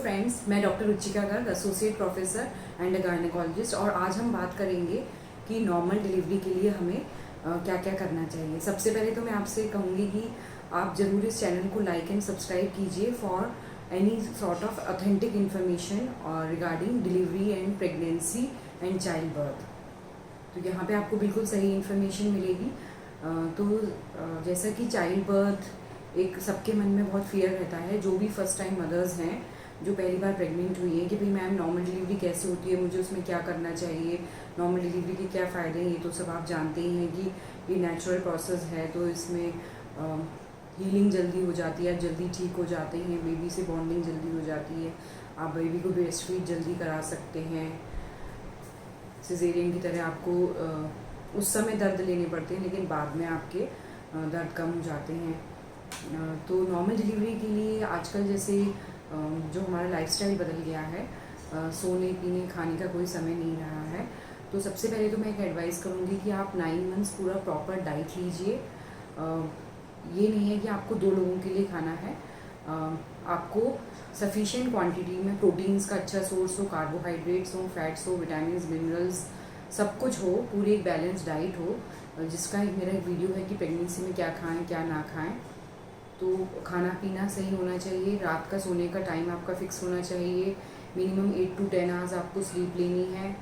Friends, मैं doctor Ruchika Garg, associate professor and gynaecologist. और आज हम बात करेंगे कि नॉर्मल डिलीवरी के लिए हमें क्या क्या करना चाहिए। सबसे पहले तो मैं आपसे कहूँगी कि आप ज़रूर इस चैनल को लाइक एंड सब्सक्राइब कीजिए for any sort of authentic information regarding delivery and pregnancy and child birth. तो यहाँ पे आपको बिल्कुल सही इन्फॉर्मेशन मिलेगी। जैसा कि चाइल्ड बर्थ एक सबके मन में बहुत फियर रहता है, जो भी फर्स्ट टाइम मदर्स हैं जो पहली बार प्रेग्नेंट हुई हैं, कि भाई मैम नॉर्मल डिलीवरी कैसे होती है, मुझे उसमें क्या करना चाहिए, नॉर्मल डिलीवरी के क्या फ़ायदे हैं। ये तो सब आप जानते ही हैं कि ये नेचुरल प्रोसेस है, तो इसमें हीलिंग जल्दी हो जाती है, आप जल्दी ठीक हो जाते हैं, बेबी से बॉन्डिंग जल्दी हो जाती है, आप बेबी को ब्रेस्ट फीड जल्दी करा सकते हैं। सिजेरियन की तरह आपको उस समय दर्द लेने पड़ते हैं, लेकिन बाद में आपके दर्द कम हो जाते हैं। तो नॉर्मल डिलीवरी के लिए आजकल जैसे जो हमारा लाइफस्टाइल बदल गया है, सोने पीने खाने का कोई समय नहीं रहा है, तो सबसे पहले तो मैं एक एडवाइस करूँगी कि आप 9 मंथ्स पूरा प्रॉपर डाइट लीजिए। ये नहीं है कि आपको 2 लोगों के लिए खाना है, आपको सफिशिएंट क्वांटिटी में प्रोटीन्स का अच्छा सोर्स हो, कार्बोहाइड्रेट्स हो, फैट्स हो, विटामिन मिनरल्स सब कुछ हो, पूरी एक बैलेंस डाइट हो, जिसका मेरा एक वीडियो है कि प्रेगनेंसी में क्या खाएं क्या ना खाएं। तो खाना पीना सही होना चाहिए, रात का सोने का टाइम आपका फिक्स होना चाहिए, मिनिमम 8 to 10 आवर्स आपको स्लीप लेनी है,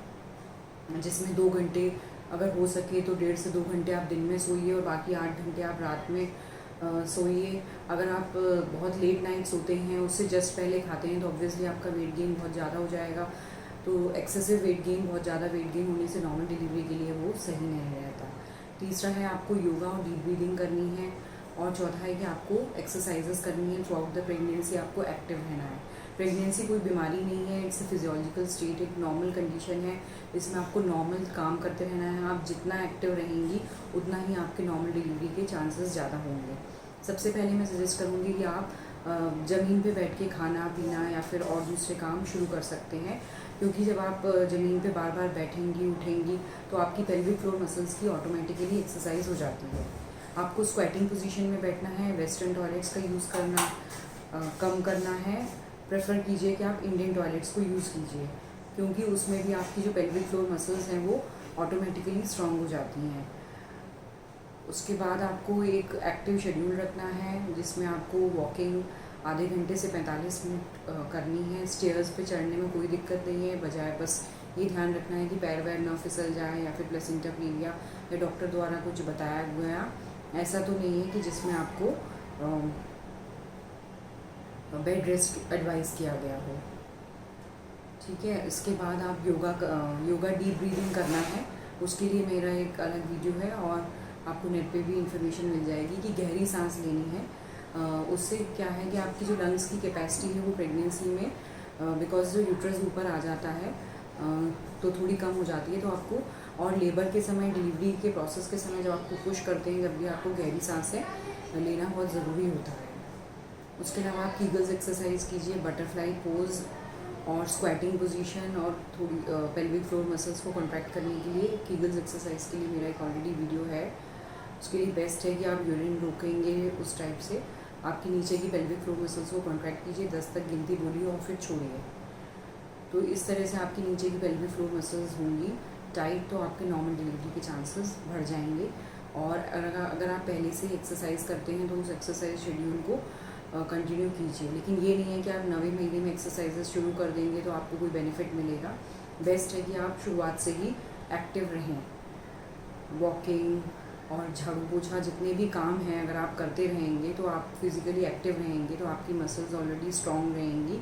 जिसमें 2 घंटे अगर हो सके तो 1.5 से 2 घंटे आप दिन में सोइए और बाकी 8 घंटे आप रात में सोइए। अगर आप बहुत लेट नाइट सोते हैं, उससे जस्ट पहले खाते हैं, तो ऑब्वियसली आपका वेट गेन बहुत ज़्यादा हो जाएगा। तो एक्सेसिव वेट गेन, बहुत ज़्यादा वेट गेन होने से नॉर्मल डिलीवरी के लिए वो सही नहीं रहता। तीसरा है आपको योगा और डीप ब्रीदिंग करनी है, और चौथा है कि आपको एक्सरसाइजेस करनी है। थ्रू आउट द प्रेगनेंसी आपको एक्टिव रहना है। प्रेगनेंसी कोई बीमारी नहीं है, इट्स अ फिजियोलॉजिकल स्टेट, एक नॉर्मल कंडीशन है, इसमें आपको नॉर्मल काम करते रहना है। आप जितना एक्टिव रहेंगी उतना ही आपके नॉर्मल डिलीवरी के चांसेस ज़्यादा होंगे। सबसे पहले मैं सजेस्ट करूँगी कि आप ज़मीन पे बैठ के खाना पीना या फिर और दूसरे काम शुरू कर सकते हैं, क्योंकि जब आप ज़मीन पे बार बार बैठेंगी उठेंगी तो आपकी पेल्विक फ्लोर मसल्स की ऑटोमेटिकली एक्सरसाइज हो जाती है। आपको स्क्वैटिंग पोजीशन में बैठना है, वेस्टर्न टॉयलेट्स का यूज़ करना कम करना है। प्रेफर कीजिए कि आप इंडियन टॉयलेट्स को यूज़ कीजिए, क्योंकि उसमें भी आपकी जो पेल्विक फ्लोर मसल्स हैं वो ऑटोमेटिकली स्ट्रॉन्ग हो जाती हैं। उसके बाद आपको एक एक्टिव शेड्यूल रखना है, जिसमें आपको वॉकिंग आधे घंटे से 45 मिनट करनी है। स्टेयर्स पे चढ़ने में कोई दिक्कत नहीं है, बजाय बस ये ध्यान रखना है कि पैर वैर न फिसल जाए या फिर प्लेसेंटा प्रीविया या डॉक्टर द्वारा कुछ बताया गया ऐसा तो नहीं है कि जिसमें आपको बेड रेस्ट एडवाइस किया गया हो। ठीक है, इसके बाद आप योगा डीप ब्रीदिंग करना है, उसके लिए मेरा एक अलग वीडियो है और आपको नेट पे भी इंफॉर्मेशन मिल जाएगी कि गहरी सांस लेनी है। उससे क्या है कि आपकी जो लंग्स की कैपेसिटी है वो प्रेगनेंसी में बिकॉज जो यूट्रस ऊपर आ जाता है तो थोड़ी कम हो जाती है, तो आपको और लेबर के समय, डिलीवरी के प्रोसेस के समय जब आपको पुश करते हैं, जब भी आपको गहरी सांसें लेना बहुत ज़रूरी होता है। उसके अलावा आप कीगल्स एक्सरसाइज कीजिए, बटरफ्लाई पोज और स्क्वैटिंग पोजीशन, और थोड़ी पेल्विक फ्लोर मसल्स को कॉन्ट्रैक्ट करने के लिए कीगल्स एक्सरसाइज के लिए मेरा एक ऑलरेडी वीडियो है। उसके लिए बेस्ट है कि आप यूरिन रोकेंगे उस टाइप से, आपकी नीचे की पेल्विक फ्लोर मसल्स को कॉन्ट्रैक्ट कीजिए, 10 तक गिनती बोलिए और फिर छोड़िए। तो इस तरह से आपकी नीचे की पेल्विक फ्लोर मसल्स होंगी टाइट, तो आपके नॉर्मल डिलीवरी के चांसेस बढ़ जाएंगे। और अगर आप पहले से एक्सरसाइज करते हैं तो उस एक्सरसाइज शेड्यूल को कंटिन्यू कीजिए, लेकिन ये नहीं है कि आप 9वें महीने में एक्सरसाइजेस शुरू कर देंगे तो आपको कोई बेनिफिट मिलेगा। बेस्ट है कि आप शुरुआत से ही एक्टिव रहें। वॉकिंग और झाड़ू पोछा जितने भी काम हैं अगर आप करते रहेंगे तो आप फिज़िकली एक्टिव रहेंगे, तो आपकी मसल्स ऑलरेडी स्ट्रॉन्ग रहेंगी,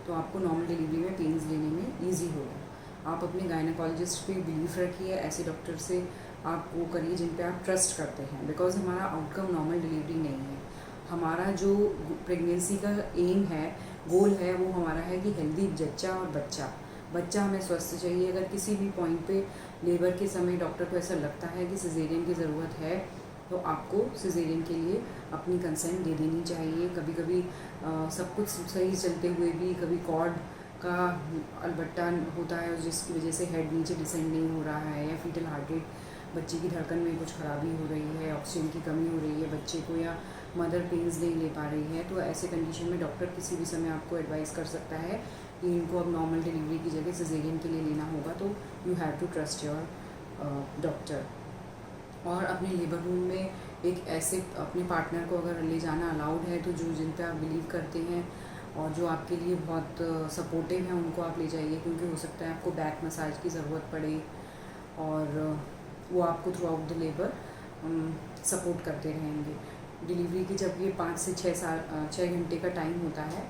तो आपको नॉर्मल डिलीवरी में पेन्स लेने में ईजी होगा। आप अपने गायनेकोलॉजिस्ट पे बिलीव रखिए, ऐसे डॉक्टर से आप वो करिए जिन पे आप ट्रस्ट करते हैं, बिकॉज हमारा आउटकम नॉर्मल डिलीवरी नहीं है। हमारा जो प्रेगनेंसी का एम है, गोल है, वो हमारा है कि हेल्दी जच्चा और बच्चा हमें स्वस्थ चाहिए। अगर किसी भी पॉइंट पे लेबर के समय डॉक्टर को ऐसा लगता है कि सिजेरियन की ज़रूरत है, तो आपको सिजेरियन के लिए अपनी कंसेंट दे देनी चाहिए। कभी कभी सब कुछ सही चलते हुए भी कभी कॉर्ड का अलबट्टा होता है, जिसकी वजह से हेड नीचे डिसेंड नहीं हो रहा है, या फीटल हार्ट रेट, बच्चे की धड़कन में कुछ खराबी हो रही है, ऑक्सीजन की कमी हो रही है बच्चे को, या मदर पेन्स नहीं ले पा रही है, तो ऐसे कंडीशन में डॉक्टर किसी भी समय आपको एडवाइस कर सकता है कि इनको अब नॉर्मल डिलीवरी की जगह सिजेरियन के लिए लेना होगा, तो you have to trust your doctor. और अपने लेबर रूम में एक ऐसे अपने पार्टनर को अगर ले जाना अलाउड है, तो जो जिन पे आप बिलीव करते हैं और जो आपके लिए बहुत सपोर्टिव हैं उनको आप ले जाइए, क्योंकि हो सकता है आपको बैक मसाज की ज़रूरत पड़े और वो आपको through out the labour support करते रहेंगे। डिलीवरी की जब ये 5 से 6 घंटे का टाइम होता है,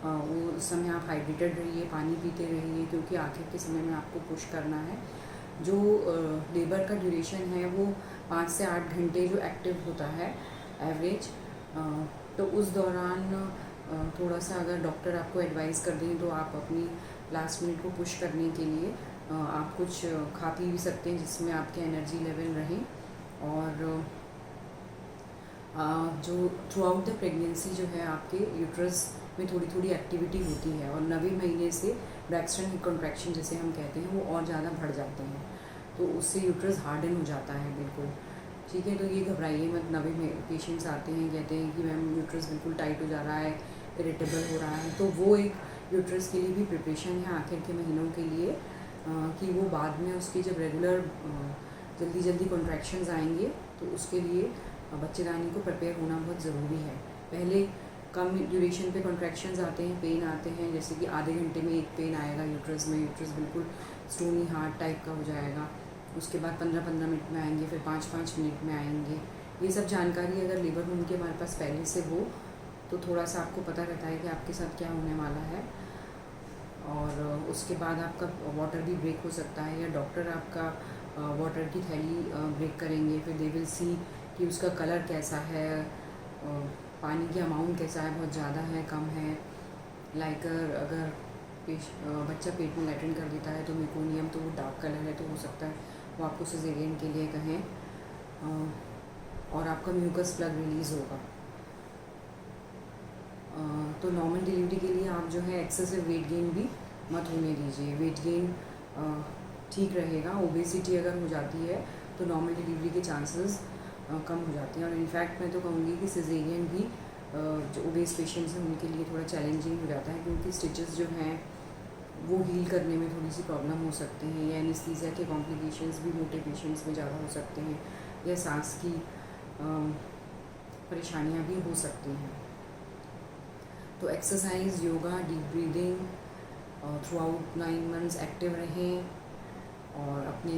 वो उस समय आप हाइड्रेटेड रहिए, पानी पीते रहिए, क्योंकि आखिर के समय में आपको पुश करना है। जो लेबर का ड्यूरेशन है वो 5 से 8 घंटे जो एक्टिव होता है एवरेज, तो उस दौरान थोड़ा सा अगर डॉक्टर आपको एडवाइस कर दें तो आप अपनी लास्ट मिनट को पुश करने के लिए आप कुछ खा पी भी सकते हैं जिसमें आपके एनर्जी लेवल रहें। और जो थ्रू आउट द प्रेगनेंसी जो है आपके यूट्रस में थोड़ी थोड़ी एक्टिविटी होती है, और 9वें महीने से ब्रैक्सटन कॉन्ट्रैक्शन जिसे हम कहते हैं वो और ज़्यादा बढ़ जाते हैं, तो उससे यूट्रस हार्डन हो जाता है बिल्कुल। ठीक है, तो ये घबराइए मत। 9वें में पेशेंट्स आते हैं, कहते हैं कि मैम यूट्रस बिल्कुल टाइट हो जा रहा है, इरिटेबल हो रहा है, तो वो एक यूट्रस के लिए भी प्रिपरेशन है आखिर के महीनों के लिए, कि वो बाद में उसकी जब रेगुलर जल्दी जल्दी कॉन्ट्रैक्शंस आएंगे तो उसके लिए बच्चेदानी को प्रिपेयर होना बहुत ज़रूरी है। पहले कम ड्यूरेशन पे कॉन्ट्रैक्शंस आते हैं, पेन आते हैं, जैसे कि आधे घंटे में एक पेन आएगा यूट्रस में, यूट्रस बिल्कुल स्टोनी हार्ड टाइप का हो जाएगा। उसके बाद 15-15 मिनट में आएंगे, फिर 5-5 मिनट में आएंगे। ये सब जानकारी अगर लेबर रूम के हमारे पास पहले से हो तो थोड़ा सा आपको पता रहता है कि आपके साथ क्या होने वाला है। और उसके बाद आपका वाटर भी ब्रेक हो सकता है, या डॉक्टर आपका वाटर की थैली ब्रेक करेंगे, फिर दे विल सी कि उसका कलर कैसा है, पानी की अमाउंट कैसा है, बहुत ज़्यादा है, कम है। लाइक अगर बच्चा पेट में लैट्रिन कर देता है तो मेकोनियम, तो वो डार्क कलर है, तो हो सकता है वो आपको सिजेरियन के लिए कहें, और आपका म्यूकस प्लग रिलीज़ होगा। तो नॉर्मल डिलीवरी के लिए आप जो है एक्सेसिव वेट गेन भी मत होने दीजिए। वेट गेन ठीक रहेगा। ओबेसिटी अगर हो जाती है तो नॉर्मल डिलीवरी के चांसेस कम हो जाते हैं, और इनफैक्ट मैं तो कहूँगी कि सिजेरियन भी जो ओबेस पेशेंट्स हैं उनके लिए थोड़ा चैलेंजिंग हो जाता है, क्योंकि स्टिचेस जो हैं वो हील करने में थोड़ी सी प्रॉब्लम हो सकती है, या एनेस्थीसिया के कॉम्प्लिकेशंस भी मोटे पेशेंट्स में ज़्यादा हो सकते हैं, या सांस की परेशानियाँ भी हो सकती हैं। तो exercise, yoga, deep breathing through out 9 months active रहें, और अपने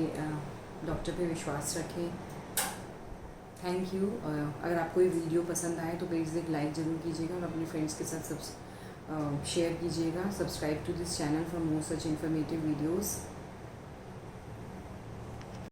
डॉक्टर पे विश्वास रखें। Thank you. अगर आपको ये वीडियो पसंद आए तो प्लीज़ एक लाइक ज़रूर कीजिएगा, और अपने फ्रेंड्स के साथ शेयर कीजिएगा। Subscribe to this channel for more such informative videos.